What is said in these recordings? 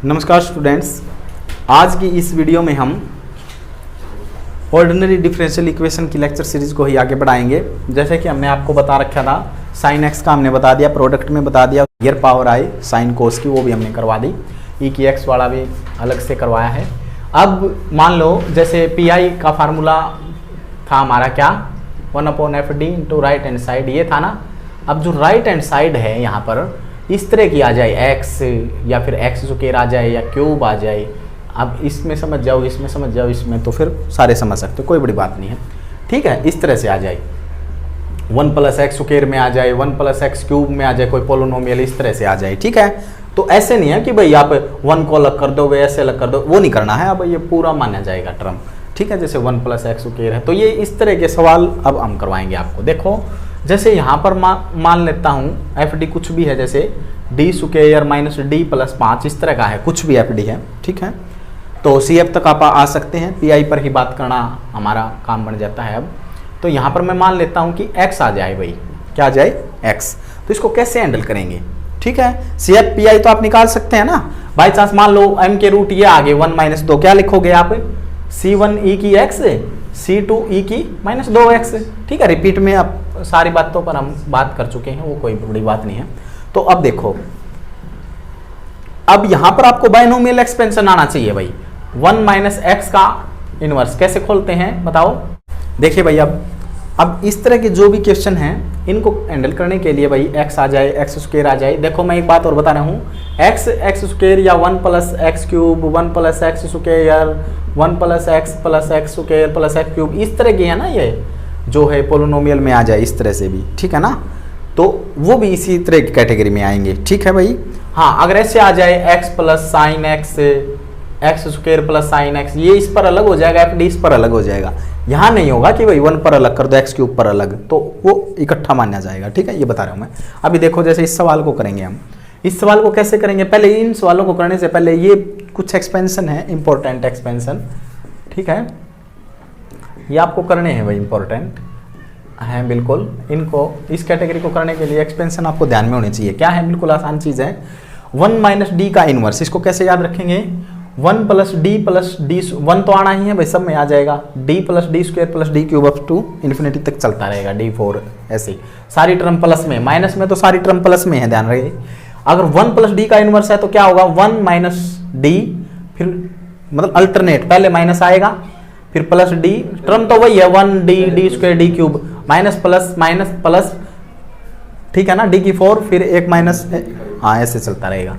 नमस्कार स्टूडेंट्स, आज की इस वीडियो में हम ऑर्डिनरी डिफरेंशियल इक्वेशन की लेक्चर सीरीज को ही आगे बढ़ाएंगे। जैसे कि हमने आपको बता रखा था, साइन एक्स का हमने बता दिया, प्रोडक्ट में बता दिया, here power I sine cos की वो भी हमने करवा दी, ई की एक्स वाला भी अलग से करवाया है। अब मान लो जैसे पी आई का फार्मूला था हमारा क्या, 1/FD into right hand side, ये था ना। अब जो राइट हैंड साइड है यहाँ पर इस तरह की आ जाए एक्स, या फिर एक्स स्क्वायर आ जाए, या क्यूब आ जाए। अब इसमें समझ जाओ, इसमें समझ जाओ, इसमें तो फिर सारे समझ सकते हो, कोई बड़ी बात नहीं है। ठीक है, इस तरह से आ जाए, 1+x² में आ जाए, 1+x³ में आ जाए, कोई पोलिनोमियल इस तरह से आ जाए। ठीक है, तो ऐसे नहीं है कि भाई आप 1 को अलग कर दोगे, ऐसे अलग कर दो, वो नहीं करना है। अब ये पूरा माना जाएगा टर्म। ठीक है, जैसे 1+x² है, तो ये इस तरह के सवाल अब हम करवाएंगे आपको। देखो जैसे यहाँ पर मान लेता हूँ FD कुछ भी है, जैसे D² - D+5 इस तरह का है, कुछ भी FD है। ठीक है, तो CF तक आप आ सकते हैं, PI पर ही बात करना हमारा काम बन जाता है। अब तो यहाँ पर मैं मान लेता हूँ कि x आ जाए, भाई क्या आ जाए x। तो इसको कैसे हैंडल करेंगे? ठीक है, CF PI तो आप निकाल सकते हैं ना। बाई चांस मान लो m के रूट ये आगे 1 - 2, क्या लिखोगे आप? C1e की x, C2e की -2x। ठीक है, रिपीट में अब सारी बातों पर हम बात कर चुके हैं, वो कोई बड़ी बात नहीं है। तो अब देखो, अब यहां पर आपको बायनोमियल एक्सपेंशन आना चाहिए भाई। 1 - x का इनवर्स कैसे खोलते हैं बताओ? देखिए भाई, अब इस तरह के जो भी क्वेश्चन हैं इनको हैंडल करने के लिए भाई x आ जाए, x² आ जाए। देखो मैं एक बात और बता रहा हूँ, x² या 1+x³ 1+x², 1+x+x² इस तरह की है ना, ये जो है पोलिनोमियल में आ जाए इस तरह से भी। ठीक है ना, तो वो भी इसी तरह की कैटेगरी में आएंगे। ठीक है भाई, हाँ अगर ऐसे आ जाए x + sin x, x² + sin x, ये इस पर अलग हो जाएगा, FD इस पर अलग हो जाएगा। यहाँ नहीं होगा कि भाई 1 पर अलग कर दो, x³ पर अलग, तो वो इकट्ठा माना जाएगा। ठीक है, ये बता रहा हूँ मैं। अभी देखो जैसे इस सवाल को करेंगे हम, इस सवाल को कैसे करेंगे? पहले इन सवालों को करने से पहले ये कुछ एक्सपेंशन है, इंपॉर्टेंट एक्सपेंशन। ठीक है, ये आपको करने हैं भाई, इंपॉर्टेंट है बिल्कुल। इनको इस कैटेगरी को करने के लिए एक्सपेंशन आपको ध्यान में होनी चाहिए। क्या है? बिल्कुल आसान चीज़ है। 1 - D का इनवर्स, इसको कैसे याद रखेंगे? 1 + D + D, 1 तो आना ही है भाई, सब में आ जाएगा। D + D² + D³ up to infinity तक चलता रहेगा, D4 ऐसे सारी टर्म प्लस में, माइनस में तो सारी टर्म प्लस में है, ध्यान रखिए। अगर 1 + D का इनवर्स है तो क्या होगा? 1 - D, फिर मतलब अल्टरनेट, पहले माइनस आएगा फिर +D, टर्म तो वही है 1D D² D³ minus plus minus plus. ठीक है ना, D4 फिर एक माइनस, हाँ ऐसे चलता रहेगा।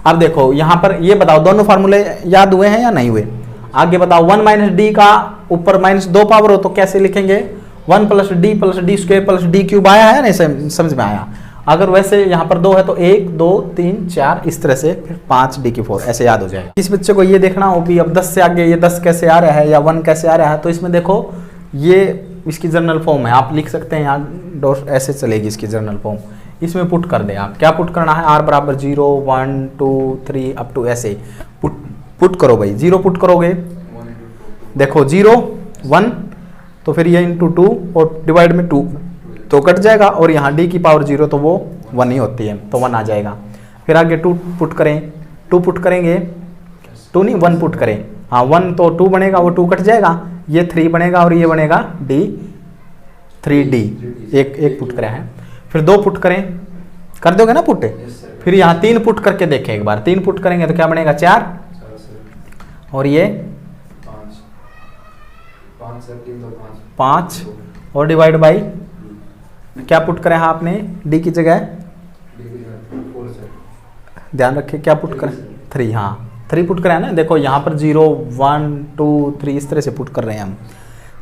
अब देखो यहाँ पर ये बताओ, दोनों फार्मूले याद हुए हैं या नहीं हुए? आगे बताओ, 1 - D का ऊपर -2 पावर हो तो कैसे लिखेंगे? 1 + D + D² + D³ आया है नहीं? समझ में आया? अगर वैसे यहाँ पर 2 है तो 1 2 3 4 इस तरह से, फिर 5 D4 ऐसे याद हो जाएगा। इस बच्चे को ये देखना हो भी अब 10 से आगे ये 10 कैसे आ रहा है या 1 कैसे आ रहा है, तो इसमें देखो ये इसकी जर्नल फॉर्म है, आप लिख सकते हैं यहाँ डॉट, ऐसे चलेगी इसकी जर्नल फॉर्म। इसमें पुट कर दें आप, क्या पुट करना है? r = 0 1 2 3 अप टू ऐसे पुट करो भाई। 0 पुट करोगे, देखो 0 1, तो फिर ये × 2 और डिवाइड में 2 तो कट जाएगा, और यहाँ D⁴ तो वो 1 ही होती है, तो 1 आ जाएगा। फिर आगे 2 पुट करें, 2 पुट करेंगे, 2 नहीं 1 पुट करें, हाँ 1 तो 2 बनेगा, वो 2 कट जाएगा, ये 3 बनेगा और ये बनेगा D3D, एक पुट करें है। फिर 2 पुट करें, कर दोगे ना पुट? फिर यहाँ 3 पुट करके देखें एक बार, 3 पुट करेंगे तो क्या बनेगा? 4, और ये 5 और डिवाइड बाई क्या पुट करें? हाँ आपने D की जगह ध्यान रखिए, क्या पुट करें? 3, हाँ 3 पुट करें ना। देखो यहाँ पर 0 1 2 3 इस तरह से पुट कर रहे हैं हम,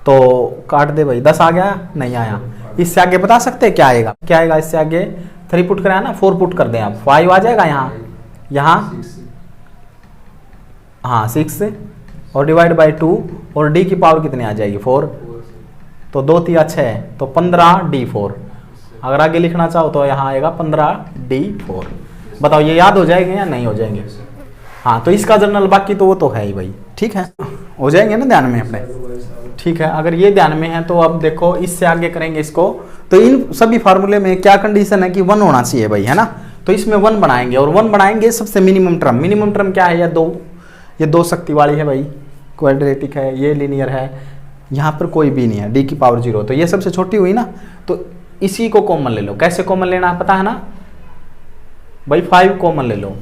तो काट दे भाई। 10 आ गया? नहीं आया। इससे आगे बता सकते हैं क्या आएगा? क्या आएगा इससे आगे? 3 पुट करें ना, 4 पुट कर दें आप, 5 आ जाएगा यहाँ हाँ 6 और डिवाइड बाई 2, और D की पावर कितनी आ जाएगी? 4, तो 2 3 6, तो 15 D4। अगर आगे लिखना चाहो तो यहाँ आएगा 15 D4। बताओ ये याद हो जाएंगे या नहीं हो जाएंगे? हाँ, तो इसका जर्नल, बाकी तो वो तो है ही भाई। ठीक है, हो जाएंगे ना ध्यान में अपने? ठीक है, अगर ये ध्यान में है तो अब देखो इससे आगे करेंगे इसको। तो इन सभी फार्मूले में क्या कंडीशन है कि 1 होना चाहिए भाई, है ना? तो इसमें 1 बनाएंगे, और 1 बनाएंगे सबसे मिनिमम टर्म। मिनिमम टर्म क्या है? ये दो शक्ति वाली है भाई, क्वाड्रेटिक है, ये लीनियर है, यहाँ पर कोई भी नहीं है, d की पावर 0, तो ये सबसे छोटी हुई ना, तो इसी को कॉमन ले लो। कैसे कॉमन लेना है पता है ना भाई? 5 कॉमन ले लो।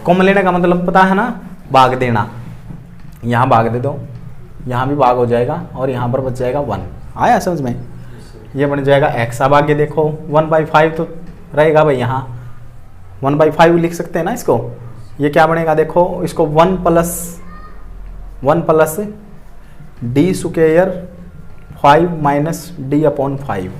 कॉमन लेने का मतलब पता है ना? भाग देना। यहाँ भाग दे दो, यहाँ भी भाग हो जाएगा, और यहाँ पर बच जाएगा 1। आया समझ में? ये बन जाएगा x। अब आगे देखो 1/5 तो रहेगा भाई, यहाँ 1/5 लिख सकते हैं ना इसको। ये क्या बनेगा देखो, इसको 1 plus d square 5 minus d/5,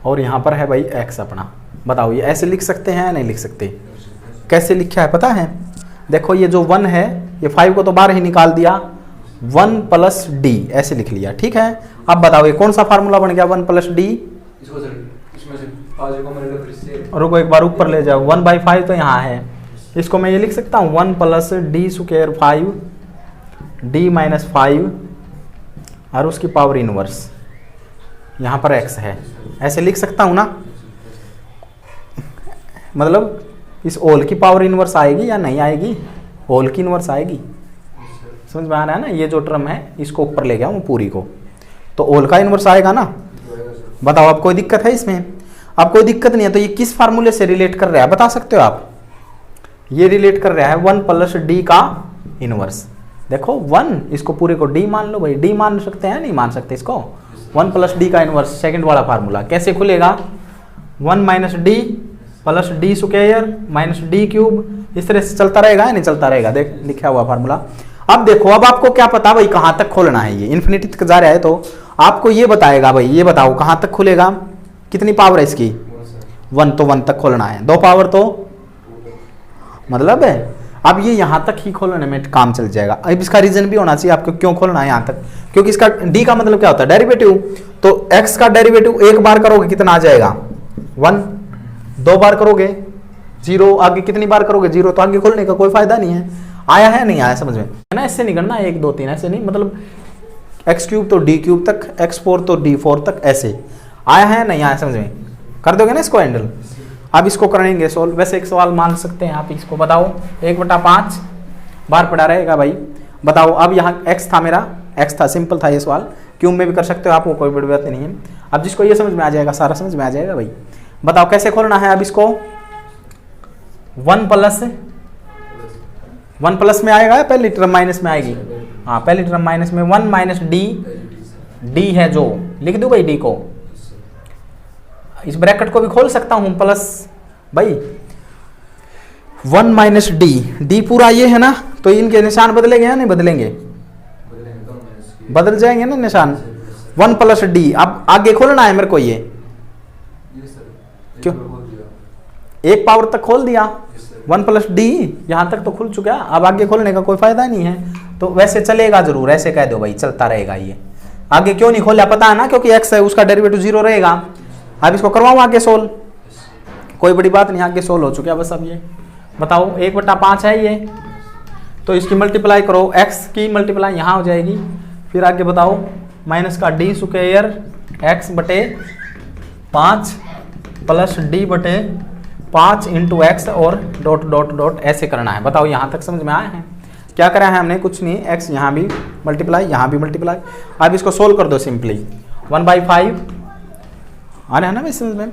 और यहाँ पर है भाई x अपना। बताओ ये ऐसे लिख सकते हैं या नहीं लिख सकते? कैसे लिखा है पता है? देखो ये जो 1 है, ये 5 को तो बाहर ही निकाल दिया, 1 प्लस d ऐसे लिख लिया, ठीक है। अब बताओ ये कौन सा फार्मूला बन गया 1 प्लस d? रुको एक बार ऊपर ले जाओ, 1/5 तो यहाँ है, इसको मैं ये लिख सकता हूँ 1 plus d square 5 d minus 5 और उसकी पावर इनवर्स, यहाँ पर x है, ऐसे लिख सकता हूँ ना। मतलब इस ओल की पावर इनवर्स आएगी या नहीं आएगी? ओल की इनवर्स आएगी। समझ में आ रहा है ना? ये जो टर्म है इसको ऊपर ले गया हूँ पूरी को, तो ओल का इनवर्स आएगा ना। बताओ अब कोई दिक्कत है इसमें? अब कोई दिक्कत नहीं है। तो ये किस फार्मूले से रिलेट कर रहा है बता सकते हो आप? ये रिलेट कर रहा है 1 प्लस d का इनवर्स। देखो 1, इसको पूरे को d मान लो भाई। d मान सकते हैं नहीं मान सकते इसको? 1 प्लस d का इनवर्स, सेकंड वाला फार्मूला कैसे खुलेगा? 1 minus d plus d square minus d cube, इस तरह से चलता रहेगा या नहीं चलता रहेगा? देख लिखा हुआ फार्मूला। अब देखो, अब आपको क्या पता भाई कहाँ तक खोलना है? ये इन्फिनिटी तक जा रहा है, तो आपको ये बताएगा भाई, ये बताओ कहाँ तक खुलेगा, कितनी पावर है इसकी? 1, तो 1 तक खोलना है, 2 पावर तो मतलब है। अब ये यहाँ तक ही खोलने में काम चल जाएगा। अब इसका रीजन भी होना चाहिए आपको क्यों खोलना है यहाँ तक, क्योंकि इसका d का मतलब क्या होता है? डेरिवेटिव। तो x का डेरिवेटिव एक बार करोगे कितना आ जाएगा? 1, 2 बार करोगे 0, आगे कितनी बार करोगे 0, तो आगे खोलने का कोई फायदा नहीं है। आया है नहीं आया समझ में? है ना? ऐसे नहीं करना 1 2 3 ऐसे नहीं, मतलब x क्यूब तो d क्यूब तक, x4 तो d4 तक, ऐसे। आया है नहीं आया समझ में? कर दोगे ना इसको हैंडल। अब इसको करेंगे सोल्व। वैसे एक सवाल मान सकते हैं आप, इसको बताओ 1/5 बार पड़ा रहेगा भाई। बताओ अब यहाँ x था, मेरा x था, सिंपल था ये सवाल, क्यूब में भी कर सकते हो, आपको कोई बड़ी बात नहीं है। अब जिसको ये समझ में आ जाएगा, सारा समझ में आ जाएगा भाई। बताओ कैसे खोलना है अब इसको? 1 प्लस में आएगा या पहली टर्म माइनस में आएगी? हाँ पहली टर्म माइनस में। 1 माइनस d है जो, लिख दूं भाई d को, इस ब्रैकेट को भी खोल सकता हूं, प्लस भाई 1 माइनस d पूरा ये है ना, तो इनके निशान बदलेंगे या नहीं बदलेंगे? बदल जाएंगे ना निशान। 1 प्लस d, अब आगे खोलना है मेरे को ये, क्यों? एक पावर तक खोल दिया, 1 प्लस d यहाँ तक तो खुल चुका, अब आगे खोलने का कोई फायदा नहीं है। तो वैसे चलेगा जरूर, ऐसे कह दो भाई चलता रहेगा ये। आगे क्यों नहीं खोला पता है ना? क्योंकि x है, उसका डेरिवेटिव 0 रहेगा। अब इसको करवाऊँ आगे सोल्व, कोई बड़ी बात नहीं, आगे सोल्व हो चुका है बस। अब ये बताओ 1/5 है ये, तो इसकी मल्टीप्लाई करो, x की मल्टीप्लाई यहाँ हो जाएगी, फिर आगे बताओ माइनस का d square x/5 plus d/5 into x और डॉट डॉट डॉट ऐसे करना है। बताओ यहाँ तक समझ में आया है? क्या करा है हमने? कुछ नहीं, x यहाँ भी मल्टीप्लाई, यहाँ भी मल्टीप्लाई। अब इसको सोल्व कर दो सिंपली, 1/5 आ रहा है ना भाई समझ में?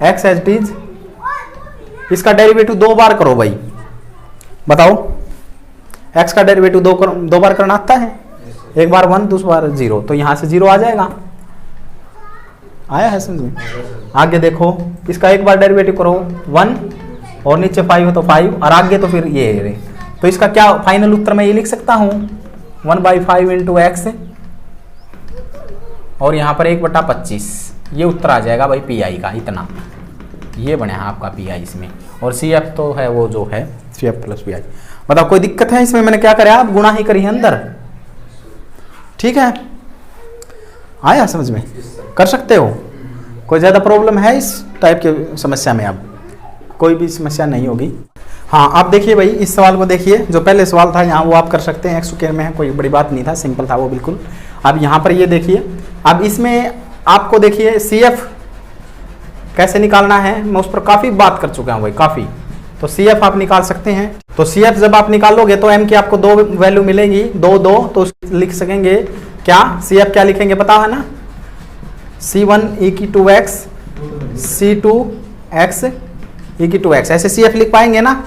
x एज इट इज, इसका डेरिवेटिव 2 बार करो भाई। बताओ x का डेरिवेटिव 2 बार करना आता है? एक बार 1, दूसरी बार 0, तो यहाँ से 0 आ जाएगा। आया है समझ में? आगे देखो, इसका एक बार डेरिवेटिव करो 1 और नीचे 5 हो तो 5, और आगे तो फिर ये, तो इसका क्या फाइनल उत्तर मैं ये लिख सकता हूँ 1/5 इंटू एक्स, और यहाँ पर 1/25, ये उत्तर आ जाएगा भाई पी का, इतना ये बने आपका पी इसमें। और सी एफ तो है वो जो है CF प्लस पी। बताओ कोई दिक्कत है इसमें? मैंने क्या करा, आप गुणा ही करी है अंदर, ठीक है? आया समझ में? कर सकते हो, कोई ज़्यादा प्रॉब्लम है इस टाइप के समस्या में? अब कोई भी समस्या नहीं होगी। हाँ आप देखिए भाई, इस सवाल को देखिए, जो पहले सवाल था यहाँ वो आप कर सकते हैं, x² में है, कोई बड़ी बात नहीं था, सिंपल था वो बिल्कुल। अब यहाँ पर ये देखिए, अब इसमें आपको देखिए CF कैसे निकालना है मैं उस पर काफ़ी बात कर चुका हूँ भाई, काफ़ी। तो सी एफ आप निकाल सकते हैं। तो सी एफ जब आप निकालोगे तो एम की आपको 2 वैल्यू मिलेंगी, 2 2, तो लिख सकेंगे क्या, सी एफ क्या लिखेंगे पता है ना, C1 e की 2x C2x e की 2x, ऐसे सी एफ लिख पाएंगे ना।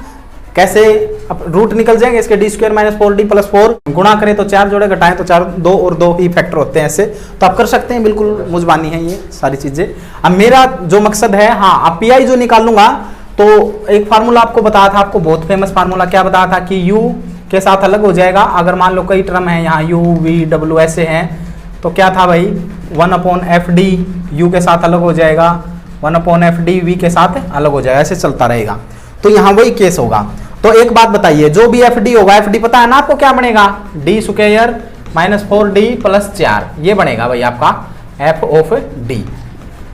कैसे, अब रूट निकल जाएंगे इसके, D square minus 4d plus 4, गुणा करें तो 4 जोड़े, घटाएं तो 4, 2 और 2 ही फैक्टर होते हैं ऐसे। तो आप कर सकते हैं, बिल्कुल मुझबानी है ये सारी चीजें। अब मेरा जो मकसद है, हाँ अब पी आई जो निकालूंगा तो एक फार्मूला आपको बताया था, आपको बहुत फेमस फार्मूला क्या बताया था कि u के साथ अलग हो जाएगा। अगर मान लो कई टर्म है यहाँ u v w ऐसे हैं तो क्या था भाई 1/fd u के साथ अलग हो जाएगा, 1/fd v के साथ अलग हो जाएगा, ऐसे चलता रहेगा। तो यहाँ वही केस होगा। तो एक बात बताइए, जो भी fd होगा, fd पता है ना आपको क्या बनेगा, d square minus 4d plus 4, ये बनेगा भाई आपका f ऑफ d।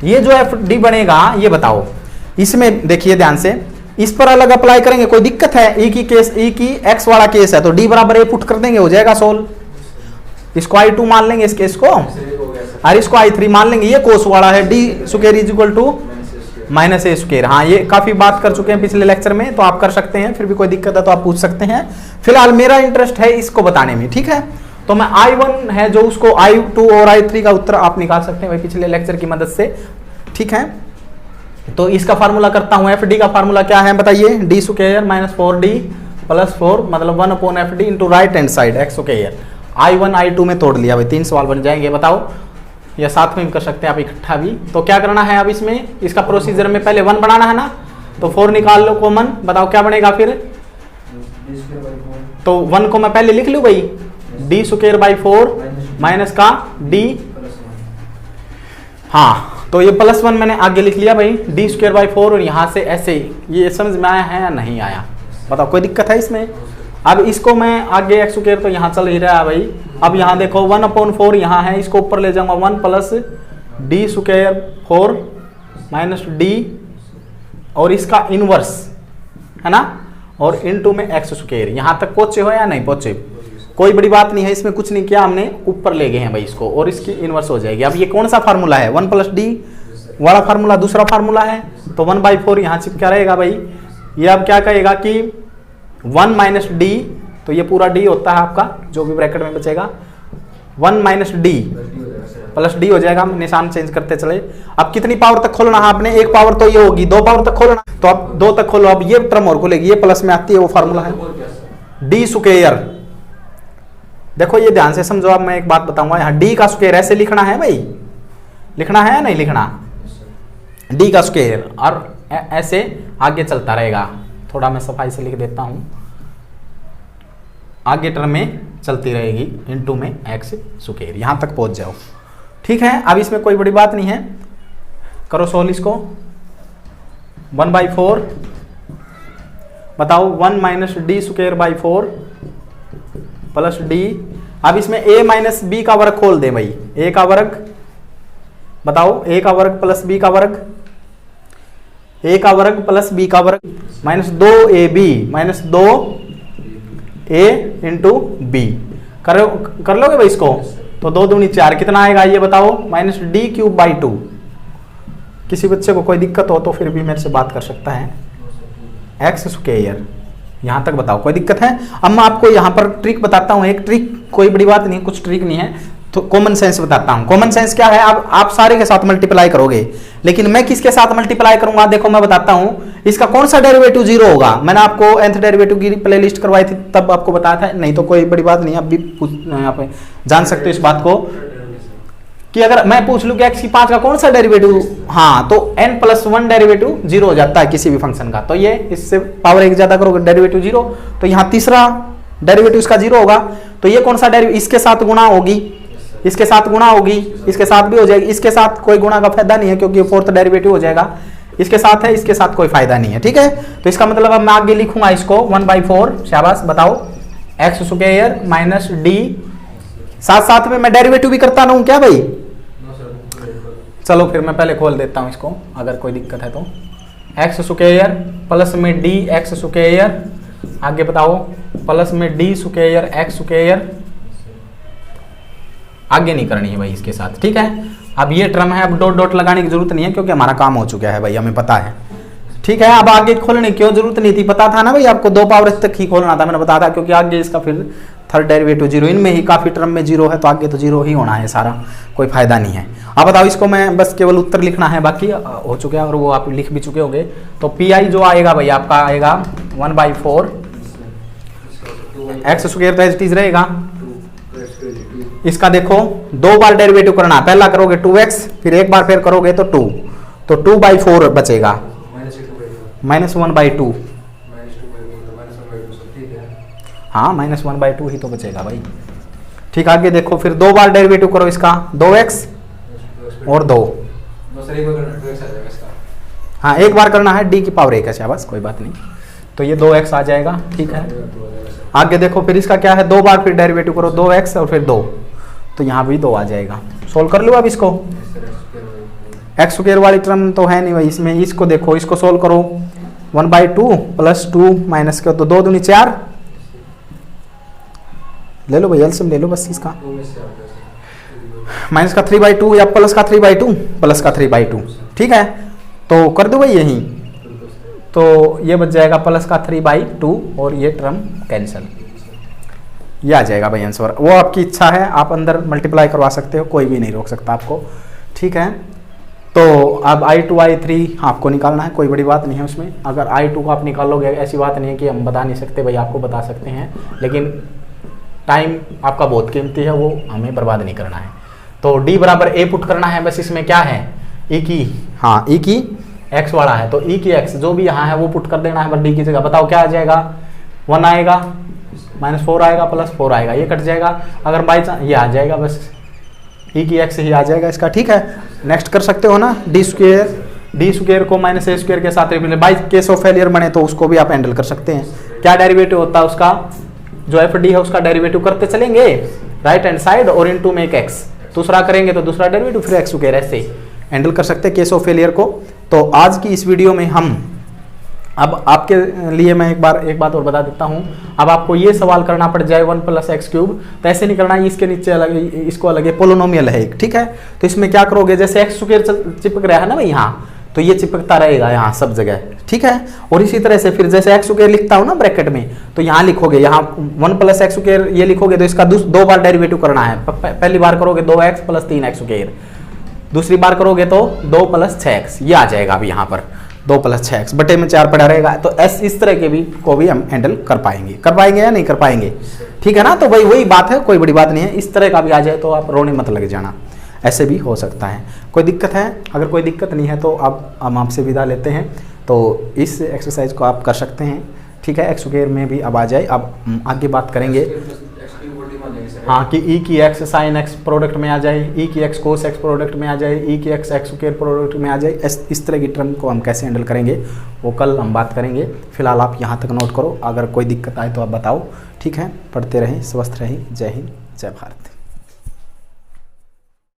ये जो fd बनेगा ये बताओ, इसमें देखिए ध्यान से, इस पर अलग अप्लाई करेंगे, कोई दिक्कत है, e की केस, e की x वाला केस है तो d बराबर a पुट कर देंगे, हो जाएगा सोल्व। इसको i2 मान लेंगे इस केस को, और इसको i3 मान लेंगे, ये कोस वाला है, d square is equal to minus a square. हाँ ये काफी बात कर चुके हैं पिछले लेक्चर में, तो आप कर सकते हैं, फिर भी कोई दिक्कत है तो आप पूछ सकते हैं। फिलहाल मेरा इंटरेस्ट है इसको बताने में, ठीक है। तो मैं i1 है जो उसको i2 और i3 का उत्तर आप निकाल सकते हैं भाई पिछले लेक्चर की मदद से, ठीक है। तो इसका फार्मूला करता हूं, fd का फार्मूला क्या है बताइए, d square minus 4d plus 4 मतलब 1/fd into right hand side x square. i1 i2 में तोड़ लिया भाई, 3 सवाल बन जाएंगे, बताओ, या साथ में भी कर सकते हैं आप इकट्ठा भी। तो क्या करना है अब इसमें, इसका प्रोसीजर में पहले 1 बनाना है ना, तो 4 निकाल लो कॉमन, बताओ क्या बनेगा फिर। तो 1 को मैं पहले लिख लूं भाई, d स्क्वायर बाई 4 माइनस का d, हाँ तो ये +1 मैंने आगे लिख लिया भाई, d स्क्वायर बाई 4, और यहाँ से ऐसे, ये समझ में आया है या नहीं आया बताओ, कोई दिक्कत है इसमें। अब इसको मैं आगे x स्क्वायर तो यहाँ चल ही रहा है भाई, अब यहाँ देखो 1/4 यहाँ है, इसको ऊपर ले जाऊंगा 1 plus d square 4 minus d, और इसका इनवर्स है ना, और इनटू में x स्क्वायर। यहाँ तक पहुंचे हो या नहीं पहुंचे, कोई बड़ी बात नहीं है, इसमें कुछ नहीं किया हमने, ऊपर ले गए हैं भाई इसको, और इसकी इनवर्स हो जाएगी। अब ये कौन सा फार्मूला है, 1 प्लस d वाला फार्मूला, दूसरा फार्मूला है, तो 1/4 यहाँ चिपका रहेगा भाई। ये अब क्या कहेगा कि 1 माइनस d, तो ये पूरा d होता है आपका, जो भी ब्रैकेट में बचेगा 1 माइनस d प्लस d हो जाएगा, निशान चेंज करते चले। अब कितनी पावर तक खोलना है आपने, एक पावर तो ये होगी, 2 पावर तक खोलना, तो अब 2 तक खोलो। अब ये टर्म और खोलेगी, ये प्लस में आती है, वो फार्मूला है d स्क्वायर। देखो ये ध्यान से समझो, अब मैं एक बात बताऊंगा, यहाँ d का स्क्वायर ऐसे लिखना है भाई, लिखना है या नहीं लिखना, d का स्क्वायर, और ऐसे आगे चलता रहेगा। थोड़ा मैं सफाई से लिख देता हूं, आगे टर्म में चलती रहेगी इनटू में x स्क्वायर, यहां तक पहुंच जाओ, ठीक है। अब इसमें कोई बड़ी बात नहीं है, करो सोल्व इसको। 1/4 बताओ, 1 minus d square by 4 plus d। अब इसमें a माइनस b का वर्ग खोल दे भाई, a का वर्ग बताओ, a का वर्ग प्लस b का वर्ग, a का वर्ग प्लस b का वर्ग minus 2ab minus 2a into b। कर लोगे भाई इसको, तो 2 दूनी 4, कितना आएगा ये बताओ, माइनस d³/2। किसी बच्चे को कोई दिक्कत हो तो फिर भी मेरे से बात कर सकता है, x स्क्वायर यहाँ तक बताओ, कोई दिक्कत है। अब मैं आपको यहाँ पर ट्रिक बताता हूँ, एक ट्रिक, कोई बड़ी बात नहीं, कुछ ट्रिक नहीं है, तो कॉमन सेंस बताता हूँ। कॉमन सेंस क्या है, आप सारे के साथ मल्टीप्लाई करोगे, लेकिन मैं किसके साथ मल्टीप्लाई करूंगा, देखो मैं बताता हूँ, इसका कौन सा डेरिवेटिव 0 होगा। मैंने आपको nth डेरिवेटिव की प्लेलिस्ट करवाई थी, तब आपको बताया था, नहीं तो कोई बड़ी बात नहीं, अब भी यहाँ पे जान सकते हो इस बात को, कि अगर मैं पूछ लूं कि x की 5 का कौन सा डेरिवेटिव, हाँ तो n+1 डेरिवेटिव 0 हो जाता है किसी भी फंक्शन का, तो ये इससे पावर 1 ज्यादा करोगे डेरिवेटिव 0, तो यहाँ तीसरा डेरिवेटिव इसका 0 होगा। तो ये कौन सा डेरिवेटिव, इसके साथ गुणा होगी, इसके साथ गुणा होगी, इसके साथ भी हो जाएगी, इसके साथ कोई गुणा का फायदा नहीं है क्योंकि फोर्थ डेरिवेटिव हो जाएगा, इसके साथ है, इसके साथ कोई फायदा नहीं है, ठीक है। तो इसका मतलब अब मैं आगे लिखूंगा इसको 1/4, शाबाश बताओ, x स्क्वायर माइनस d, साथ साथ में मैं डेरिवेटिव भी करता रहूं क्या भाई, चलो फिर मैं पहले खोल देता हूं इसको, अगर कोई दिक्कत है तो, x स्क्वायर प्लस में d x स्क्वायर, आगे बताओ प्लस में d स्क्वायर x स्क्वायर, आगे नहीं करनी है भाई इसके साथ, ठीक है। अब ये टर्म है, अब डॉट डॉट लगाने की जरूरत नहीं है क्योंकि हमारा काम हो चुका है भाई, हमें पता है। ठीक है, अब आगे खोलने की क्यों जरूरत नहीं थी, पता था ना भाई आपको 2 पावर तक ही खोलना था, मैंने बताया था, क्योंकि आगे इसका फिर थर्ड डेरिवेटिव जीरो, इनमें ही काफी टर्म में जीरो है तो आगे तो जीरो ही होना है सारा, कोई फायदा नहीं है। अब बताओ इसको मैं बस केवल उत्तर लिखना है, बाकी हो चुका है और वो आप लिख भी चुके होंगे। तो पी आई जो आएगा भाई आपका आएगा 1/4 एक्स स्क्वायर तो एज इज रहेगा। इसका देखो 2 बार डेरिवेटिव करना, पहला करोगे 2x, फिर एक बार फिर करोगे तो 2, तो 2/4 बचेगा, -1/2, हाँ -1/2 ही तो बचेगा भाई। ठीक, आगे देखो फिर 2 बार डेरिवेटिव करो इसका, 2x और 2, हाँ एक बार करना है, d की पावर 1 है बस, कोई बात नहीं। तो ये 2x आ जाएगा। ठीक है, आगे देखो फिर इसका क्या है, 2 बार फिर डेरिवेटिव करो, 2x और फिर 2, तो यहाँ भी 2 आ जाएगा। सोल्व कर लो अब इसको, एक्स स्क्वायर वाली टर्म तो है नहीं भाई इसमें, इसको देखो, इसको सोल्व करो, 1/2 + 2 माइनस के तो 2 दूनी 4, ले लो भाई एलसीएम ले लो बस इसका, माइनस का 3/2 या प्लस का 3/2, प्लस का 3/2। ठीक है, तो कर दो भाई यही, तो ये बच जाएगा प्लस का 3/2 और ये टर्म कैंसिल, ये आ जाएगा भाई आंसर। वो आपकी इच्छा है, आप अंदर मल्टीप्लाई करवा सकते हो, कोई भी नहीं रोक सकता आपको। ठीक है, तो अब I2 I3 आपको निकालना है, कोई बड़ी बात नहीं है उसमें। अगर I2 को आप निकालोगे, ऐसी बात नहीं है कि हम बता नहीं सकते भाई, आपको बता सकते हैं, लेकिन टाइम आपका बहुत कीमती है, वो हमें बर्बाद नहीं करना है। तो D बराबर A पुट करना है, बस इसमें क्या है, E की, हाँ E की x वाला है, तो E की x जो भी यहाँ है वो पुट कर देना है, बस D की जगह। बताओ क्या आ जाएगा, 1 आएगा, -4 आएगा, +4 आएगा, ये कट जाएगा। अगर बाई चांस ये आ जाएगा, बस E की x ही आ जाएगा इसका। ठीक है, नेक्स्ट कर सकते हो ना, d स्क्वायर को -a² के साथ replace, by case of failure बने तो उसको भी आप हैंडल कर सकते हैं। क्या डेरिवेटिव होता है उसका, जो FD है उसका डेरिवेटिव करते चलेंगे राइट हैंड साइड और इनटू मेक x, दूसरा करेंगे तो दूसरा डेरिवेटिव, फिर x स्क्वायर, ऐसे हैंडल कर सकते हैं केस ऑफ फेलियर को। तो आज की इस वीडियो में हम, अब आपके लिए मैं एक बात और बता देता हूं, अब आपको ये सवाल करना पड़ जाए 1 + x³ तो ऐसे नहीं करना है, इसके नीचे अलग, इसको अलग, पोलिनोमियल है एक। ठीक है, तो इसमें क्या करोगे, जैसे x² चिपक रहा है ना भाई यहाँ, तो ये चिपकता रहेगा यहाँ सब जगह। ठीक है, और इसी तरह से फिर जैसे x² लिखता हूँ ना ब्रैकेट में, तो यहाँ लिखोगे, यहाँ 1 + x² ये लिखोगे, तो इसका 2 बार डेरिवेटिव करना है। पहली बार करोगे 2x + 3x², दूसरी बार करोगे तो 2 + 6x, ये आ जाएगा अभी यहाँ पर 2 + 6x बटे में 4 पड़ा रहेगा। तो इस तरह के भी को भी हम हैंडल कर पाएंगे या नहीं कर पाएंगे। ठीक है ना, तो भाई वही बात है, कोई बड़ी बात नहीं है। इस तरह का भी आ जाए तो आप रोने मत लग जाना, ऐसे भी हो सकता है। कोई दिक्कत है, अगर कोई दिक्कत नहीं है तो अब हम आपसे विदा लेते हैं। तो इस एक्सरसाइज को आप कर सकते हैं। ठीक है, x² में भी अब आ जाए, अब आगे बात करेंगे हाँ कि E की x sin x प्रोडक्ट में आ जाए, E की x cos x प्रोडक्ट में आ जाए, E की x x² प्रोडक्ट में आ जाए। इस तरह की टर्म को हम कैसे हैंडल करेंगे वो कल हम बात करेंगे। फिलहाल आप यहाँ तक नोट करो, अगर कोई दिक्कत आए तो आप बताओ। ठीक है, पढ़ते रहें, स्वस्थ रहें। जय हिंद, जय भारत।